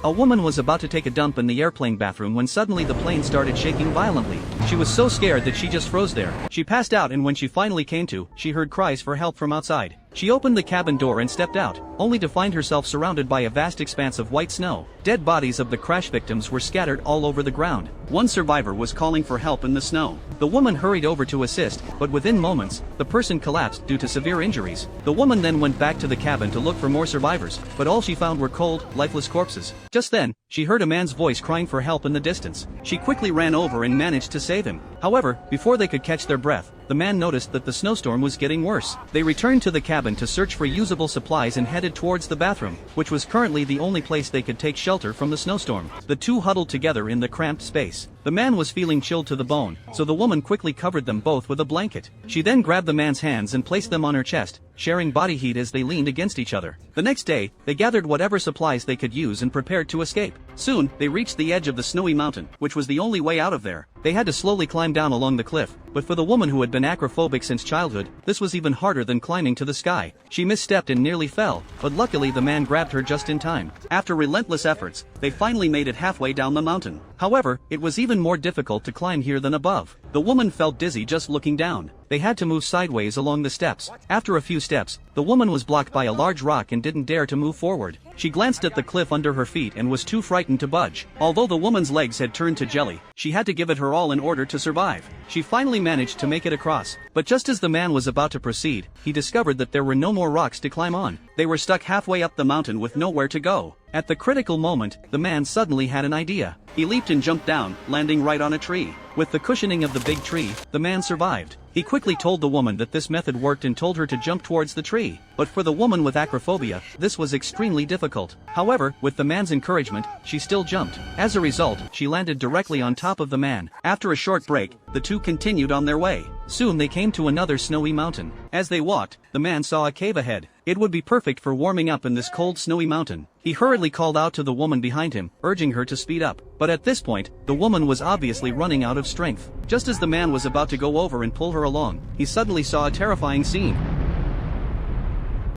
A woman was about to take a dump in the airplane bathroom when suddenly the plane started shaking violently. She was so scared that she just froze there. She passed out, and when she finally came to, she heard cries for help from outside. She opened the cabin door and stepped out, only to find herself surrounded by a vast expanse of white snow. Dead bodies of the crash victims were scattered all over the ground. One survivor was calling for help in the snow. The woman hurried over to assist, but within moments, the person collapsed due to severe injuries. The woman then went back to the cabin to look for more survivors, but all she found were cold, lifeless corpses. Just then, she heard a man's voice crying for help in the distance. She quickly ran over and managed to save him. However, before they could catch their breath, the man noticed that the snowstorm was getting worse. They returned to the cabin to search for usable supplies and headed towards the bathroom, which was currently the only place they could take shelter from the snowstorm. The two huddled together in the cramped space. The man was feeling chilled to the bone, so the woman quickly covered them both with a blanket. She then grabbed the man's hands and placed them on her chest, sharing body heat as they leaned against each other. The next day, they gathered whatever supplies they could use and prepared to escape. Soon, they reached the edge of the snowy mountain, which was the only way out of there. They had to slowly climb down along the cliff, but for the woman who had been acrophobic since childhood, this was even harder than climbing to the sky. She misstepped and nearly fell, but luckily the man grabbed her just in time. After relentless efforts, they finally made it halfway down the mountain. However, it was even more difficult to climb here than above. The woman felt dizzy just looking down. They had to move sideways along the steps. After a few steps, the woman was blocked by a large rock and didn't dare to move forward. She glanced at the cliff under her feet and was too frightened to budge. Although the woman's legs had turned to jelly, she had to give it her all in order to survive. She finally managed to make it across. But just as the man was about to proceed, he discovered that there were no more rocks to climb on. They were stuck halfway up the mountain with nowhere to go. At the critical moment, the man suddenly had an idea. He leaped and jumped down, landing right on a tree. With the cushioning of the big tree, the man survived. He quickly told the woman that this method worked and told her to jump towards the tree. But for the woman with acrophobia, this was extremely difficult. However, with the man's encouragement, she still jumped. As a result, she landed directly on top of the man. After a short break, the two continued on their way. Soon they came to another snowy mountain. As they walked, the man saw a cave ahead. It would be perfect for warming up in this cold snowy mountain. He hurriedly called out to the woman behind him, urging her to speed up. But at this point, the woman was obviously running out of strength. Just as the man was about to go over and pull her along, he suddenly saw a terrifying scene.